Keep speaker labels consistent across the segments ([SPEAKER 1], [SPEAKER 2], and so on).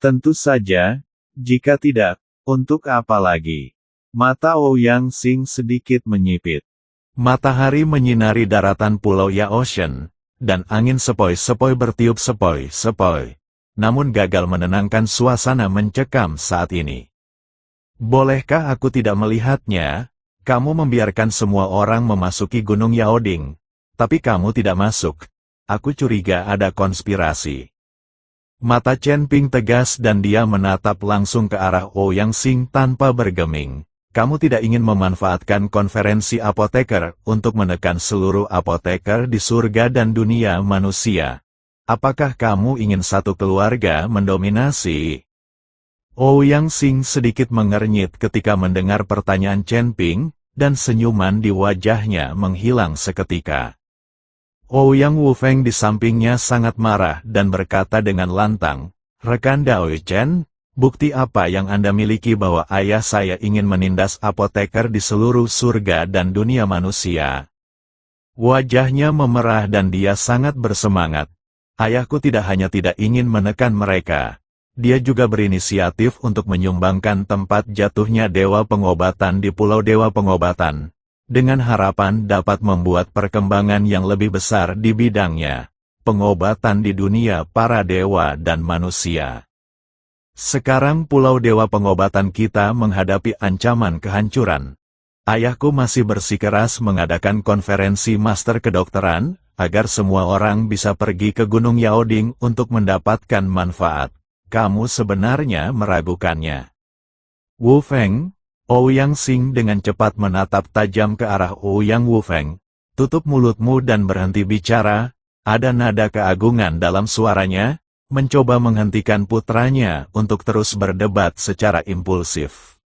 [SPEAKER 1] Tentu saja, jika tidak, untuk apa lagi? Mata Ouyang Xing sedikit menyipit.
[SPEAKER 2] Matahari menyinari daratan Pulau Yaotian, dan angin sepoi-sepoi bertiup sepoi-sepoi. Namun gagal menenangkan suasana mencekam saat ini. Bolehkah aku tidak melihatnya? Kamu membiarkan semua orang memasuki Gunung Yaoding, tapi kamu tidak masuk. Aku curiga ada konspirasi. Mata Chen Ping tegas dan dia menatap langsung ke arah Ouyang Xing tanpa bergeming. Kamu tidak ingin memanfaatkan konferensi apoteker untuk menekan seluruh apoteker di surga dan dunia manusia. Apakah kamu ingin satu keluarga mendominasi? Ouyang Xing sedikit mengernyit ketika mendengar pertanyaan Chen Ping, dan senyuman di wajahnya menghilang seketika. Ouyang Wufeng di sampingnya sangat marah dan berkata dengan lantang, "Rekan Dao Chen, bukti apa yang Anda miliki bahwa ayah saya ingin menindas apoteker di seluruh surga dan dunia manusia?" Wajahnya memerah dan dia sangat bersemangat. Ayahku tidak hanya tidak ingin menekan mereka, dia juga berinisiatif untuk menyumbangkan tempat jatuhnya Dewa Pengobatan di Pulau Dewa Pengobatan, dengan harapan dapat membuat perkembangan yang lebih besar di bidangnya, pengobatan di dunia para dewa dan manusia. Sekarang Pulau Dewa Pengobatan kita menghadapi ancaman kehancuran. Ayahku masih bersikeras mengadakan konferensi master kedokteran, agar semua orang bisa pergi ke Gunung Yaoding untuk mendapatkan manfaat. Kamu sebenarnya meragukannya. Wu Feng, Ouyang Xing dengan cepat menatap tajam ke arah Ouyang Wu Feng. Tutup mulutmu dan berhenti bicara. Ada nada keagungan dalam suaranya, mencoba menghentikan putranya untuk terus berdebat secara impulsif.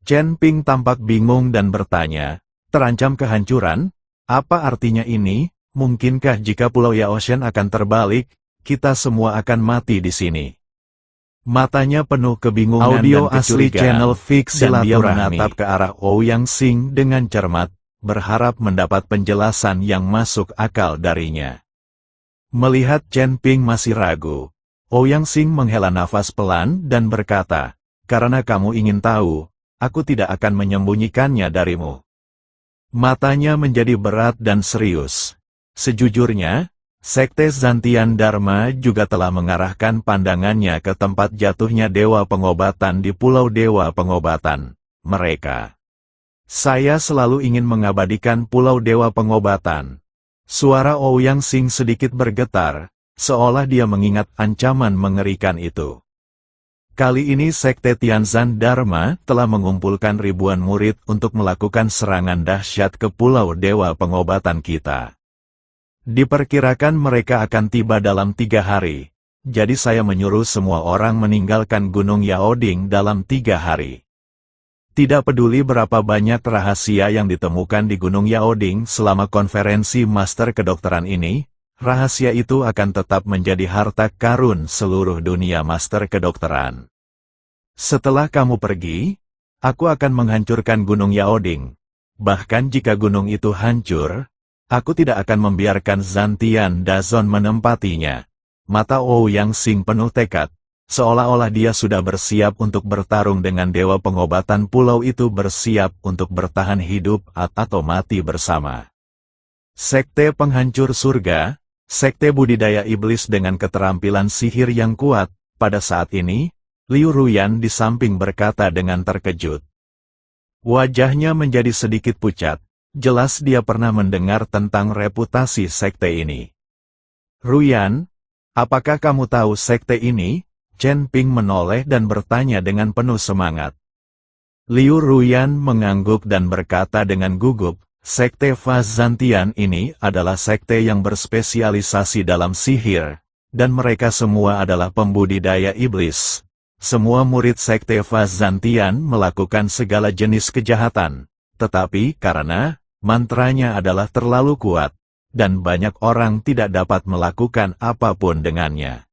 [SPEAKER 2] Chen Ping tampak bingung dan bertanya, terancam kehancuran? Apa artinya ini? Mungkinkah jika Pulau Yaotian akan terbalik, kita semua akan mati di sini? Matanya penuh kebingungan
[SPEAKER 1] Audio
[SPEAKER 2] dan
[SPEAKER 1] asli
[SPEAKER 2] kecurigaan,
[SPEAKER 1] channel Fix
[SPEAKER 2] dan dia
[SPEAKER 1] Silaturahmi.
[SPEAKER 2] menatap ke arah Ouyang Xing dengan cermat, berharap mendapat penjelasan yang masuk akal darinya. Melihat Chen Ping masih ragu, Ouyang Xing menghela nafas pelan dan berkata, "Karena kamu ingin tahu, aku tidak akan menyembunyikannya darimu." Matanya menjadi berat dan serius. Sejujurnya, Sekte Zantian Dharma juga telah mengarahkan pandangannya ke tempat jatuhnya Dewa Pengobatan di Pulau Dewa Pengobatan. Mereka. Saya selalu ingin mengabadikan Pulau Dewa Pengobatan. Suara Ouyang Xing sedikit bergetar, seolah dia mengingat ancaman mengerikan itu. Kali ini Sekte Tianzan Dharma telah mengumpulkan ribuan murid untuk melakukan serangan dahsyat ke Pulau Dewa Pengobatan kita. Diperkirakan mereka akan tiba dalam 3 hari, jadi saya menyuruh semua orang meninggalkan Gunung Yaoding dalam 3 hari. Tidak peduli berapa banyak rahasia yang ditemukan di Gunung Yaoding selama konferensi master kedokteran ini, rahasia itu akan tetap menjadi harta karun seluruh dunia master kedokteran. Setelah kamu pergi, aku akan menghancurkan Gunung Yaoding. Bahkan jika gunung itu hancur, aku tidak akan membiarkan Zantian Dazon menempatinya. Mata Ouyang Xing penuh tekad, seolah-olah dia sudah bersiap untuk bertarung dengan Dewa Pengobatan pulau itu, bersiap untuk bertahan hidup atau mati bersama. Sekte Penghancur Surga, sekte budidaya iblis dengan keterampilan sihir yang kuat, pada saat ini, Liu Ruyan di samping berkata dengan terkejut. Wajahnya menjadi sedikit pucat. Jelas dia pernah mendengar tentang reputasi sekte ini. Ruyan, apakah kamu tahu sekte ini? Chen Ping menoleh dan bertanya dengan penuh semangat. Liu Ruyan mengangguk dan berkata dengan gugup, sekte Faz Zantian ini adalah sekte yang berspesialisasi dalam sihir, dan mereka semua adalah pembudidaya iblis. Semua murid sekte Faz Zantian melakukan segala jenis kejahatan, tetapi karena mantranya adalah terlalu kuat, dan banyak orang tidak dapat melakukan apapun dengannya.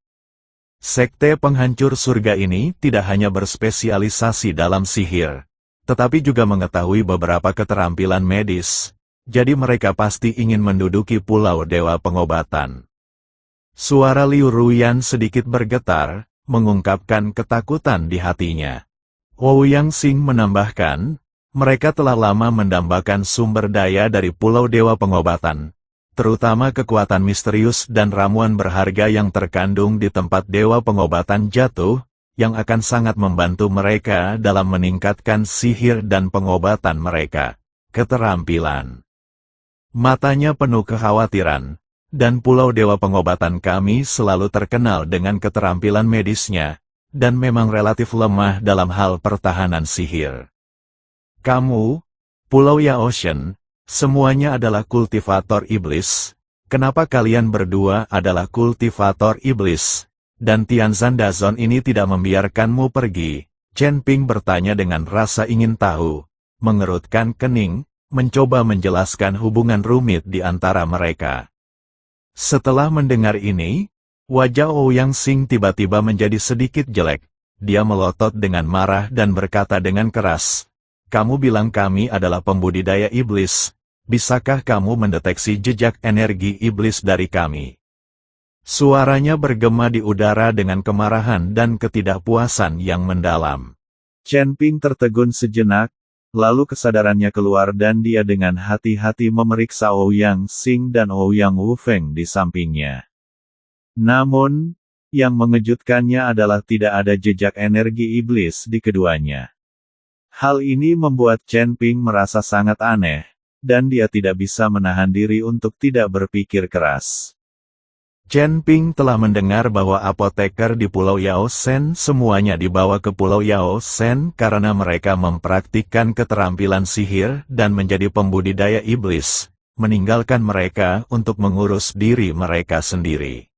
[SPEAKER 2] Sekte Penghancur Surga ini tidak hanya berspesialisasi dalam sihir, tetapi juga mengetahui beberapa keterampilan medis, jadi mereka pasti ingin menduduki Pulau Dewa Pengobatan. Suara Liu Ruyan sedikit bergetar, mengungkapkan ketakutan di hatinya. Ouyang Xing menambahkan, mereka telah lama mendambakan sumber daya dari Pulau Dewa Pengobatan, terutama kekuatan misterius dan ramuan berharga yang terkandung di tempat Dewa Pengobatan jatuh, yang akan sangat membantu mereka dalam meningkatkan sihir dan pengobatan mereka. Keterampilan. Matanya penuh kekhawatiran, dan Pulau Dewa Pengobatan kami selalu terkenal dengan keterampilan medisnya, dan memang relatif lemah dalam hal pertahanan sihir. Kamu, Pulau Yaoshen, semuanya adalah kultivator iblis. Kenapa kalian berdua adalah kultivator iblis? Dan Tianzan Dazon ini tidak membiarkanmu pergi? Chen Ping bertanya dengan rasa ingin tahu, mengerutkan kening, mencoba menjelaskan hubungan rumit di antara mereka. Setelah mendengar ini, wajah Ouyang Xing tiba-tiba menjadi sedikit jelek. Dia melotot dengan marah dan berkata dengan keras, "Kamu bilang kami adalah pembudidaya iblis. Bisakah kamu mendeteksi jejak energi iblis dari kami?" Suaranya bergema di udara dengan kemarahan dan ketidakpuasan yang mendalam.
[SPEAKER 1] Chen Ping tertegun sejenak, lalu kesadarannya keluar dan dia dengan hati-hati memeriksa Ouyang Xing dan Ouyang Wufeng di sampingnya. Namun, yang mengejutkannya adalah tidak ada jejak energi iblis di keduanya. Hal ini membuat Chen Ping merasa sangat aneh, dan dia tidak bisa menahan diri untuk tidak berpikir keras.
[SPEAKER 2] Chen Ping telah mendengar bahwa apoteker di Pulau Yaosen semuanya dibawa ke Pulau Yaosen karena mereka mempraktikkan keterampilan sihir dan menjadi pembudidaya iblis, meninggalkan mereka untuk mengurus diri mereka sendiri.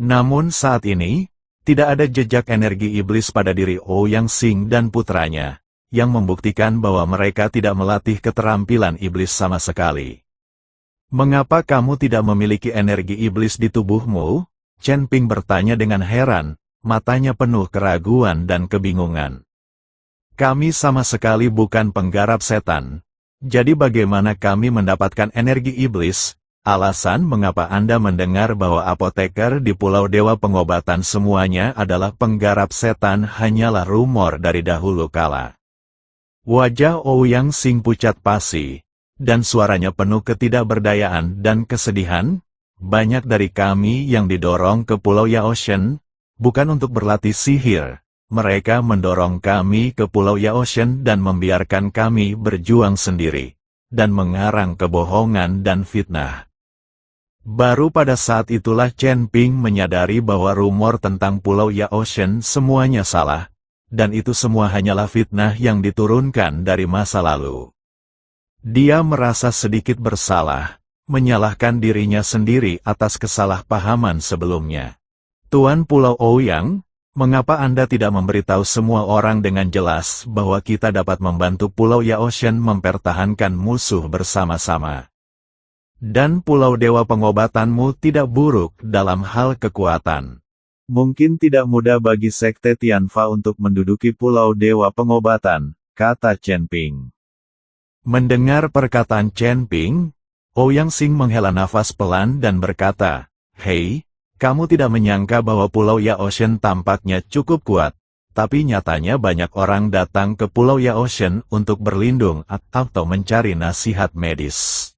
[SPEAKER 2] Namun saat ini, tidak ada jejak energi iblis pada diri Ouyang Xing dan putranya, yang membuktikan bahwa mereka tidak melatih keterampilan iblis sama sekali. "Mengapa kamu tidak memiliki energi iblis di tubuhmu?" Chen Ping bertanya dengan heran, matanya penuh keraguan dan kebingungan. "Kami sama sekali bukan penggarap setan. Jadi bagaimana kami mendapatkan energi iblis?" Alasan mengapa Anda mendengar bahwa apoteker di Pulau Dewa Pengobatan semuanya adalah penggarap setan hanyalah rumor dari dahulu kala. Wajah Ouyang Xing pucat pasi, dan suaranya penuh ketidakberdayaan dan kesedihan. "Banyak dari kami yang didorong ke Pulau Yaoshen, bukan untuk berlatih sihir. Mereka mendorong kami ke Pulau Yaoshen dan membiarkan kami berjuang sendiri, dan mengarang kebohongan dan fitnah." Baru pada saat itulah Chen Ping menyadari bahwa rumor tentang Pulau Yaoshen semuanya salah, dan itu semua hanyalah fitnah yang diturunkan dari masa lalu. Dia merasa sedikit bersalah, menyalahkan dirinya sendiri atas kesalahpahaman sebelumnya. "Tuan Pulau Ouyang, mengapa Anda tidak memberitahu semua orang dengan jelas bahwa kita dapat membantu Pulau Yaoshen mempertahankan musuh bersama-sama? Dan Pulau Dewa Pengobatanmu tidak buruk dalam hal kekuatan.
[SPEAKER 1] Mungkin tidak mudah bagi Sekte Tianfa untuk menduduki Pulau Dewa Pengobatan," kata Chen Ping.
[SPEAKER 2] Mendengar perkataan Chen Ping, Ouyang Xing menghela nafas pelan dan berkata, "Hei, kamu tidak menyangka bahwa Pulau Yaoshen tampaknya cukup kuat, tapi nyatanya banyak orang datang ke Pulau Yaoshen untuk berlindung atau mencari nasihat medis.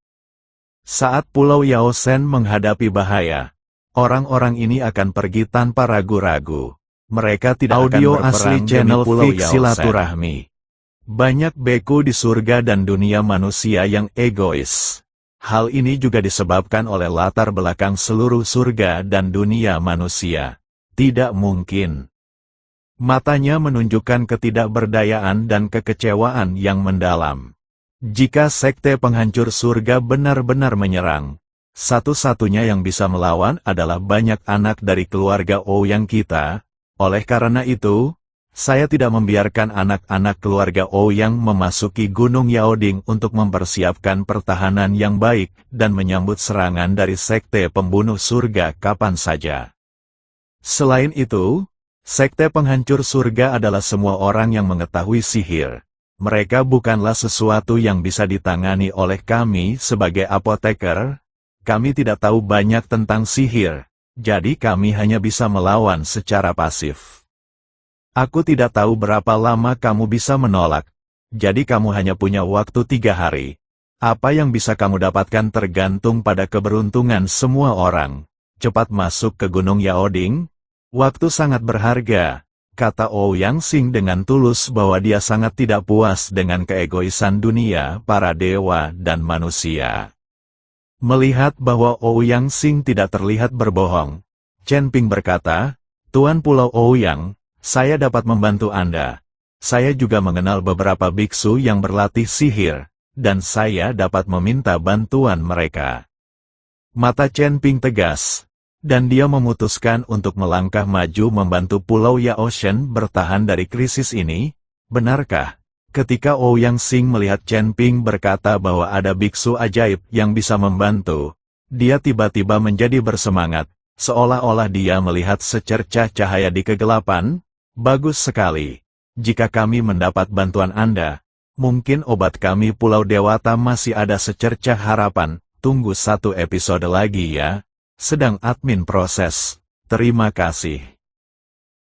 [SPEAKER 2] Saat Pulau Yaoshen menghadapi bahaya, orang-orang ini akan pergi tanpa ragu-ragu. Mereka tidak akan berperang
[SPEAKER 1] asli
[SPEAKER 2] demi
[SPEAKER 1] channel
[SPEAKER 2] Pulau
[SPEAKER 1] Fix
[SPEAKER 2] Silaturahmi. Banyak beku di surga dan dunia manusia yang egois. Hal ini juga disebabkan oleh latar belakang seluruh surga dan dunia manusia. Tidak mungkin." Matanya menunjukkan ketidakberdayaan dan kekecewaan yang mendalam. Jika Sekte Penghancur Surga benar-benar menyerang, satu-satunya yang bisa melawan adalah banyak anak dari keluarga Ouyang kita. Oleh karena itu, saya tidak membiarkan anak-anak keluarga Ouyang memasuki Gunung Yaoding untuk mempersiapkan pertahanan yang baik dan menyambut serangan dari Sekte Pembunuh Surga kapan saja. Selain itu, Sekte Penghancur Surga adalah semua orang yang mengetahui sihir. Mereka bukanlah sesuatu yang bisa ditangani oleh kami sebagai apoteker. Kami tidak tahu banyak tentang sihir, jadi kami hanya bisa melawan secara pasif. Aku tidak tahu berapa lama kamu bisa menolak, jadi kamu hanya punya waktu 3 hari. Apa yang bisa kamu dapatkan tergantung pada keberuntungan semua orang. Cepat masuk ke Gunung Yaoding. Waktu sangat berharga, kata Ouyang Xing dengan tulus bahwa dia sangat tidak puas dengan keegoisan dunia, para dewa, dan manusia. Melihat bahwa Ouyang Xing tidak terlihat berbohong, Chen Ping berkata, Tuan Pulau Ouyang, saya dapat membantu Anda. Saya juga mengenal beberapa biksu yang berlatih sihir, dan saya dapat meminta bantuan mereka. Mata Chen Ping tegas, dan dia memutuskan untuk melangkah maju membantu Pulau Yaoshen bertahan dari krisis ini. Benarkah? Ketika Ouyang Xing melihat Chen Ping berkata bahwa ada biksu ajaib yang bisa membantu, dia tiba-tiba menjadi bersemangat, seolah-olah dia melihat secercah cahaya di kegelapan. Bagus sekali. Jika kami mendapat bantuan Anda, mungkin obat kami Pulau Dewata masih ada secercah harapan. Tunggu 1 episode lagi ya. Sedang admin proses. Terima kasih.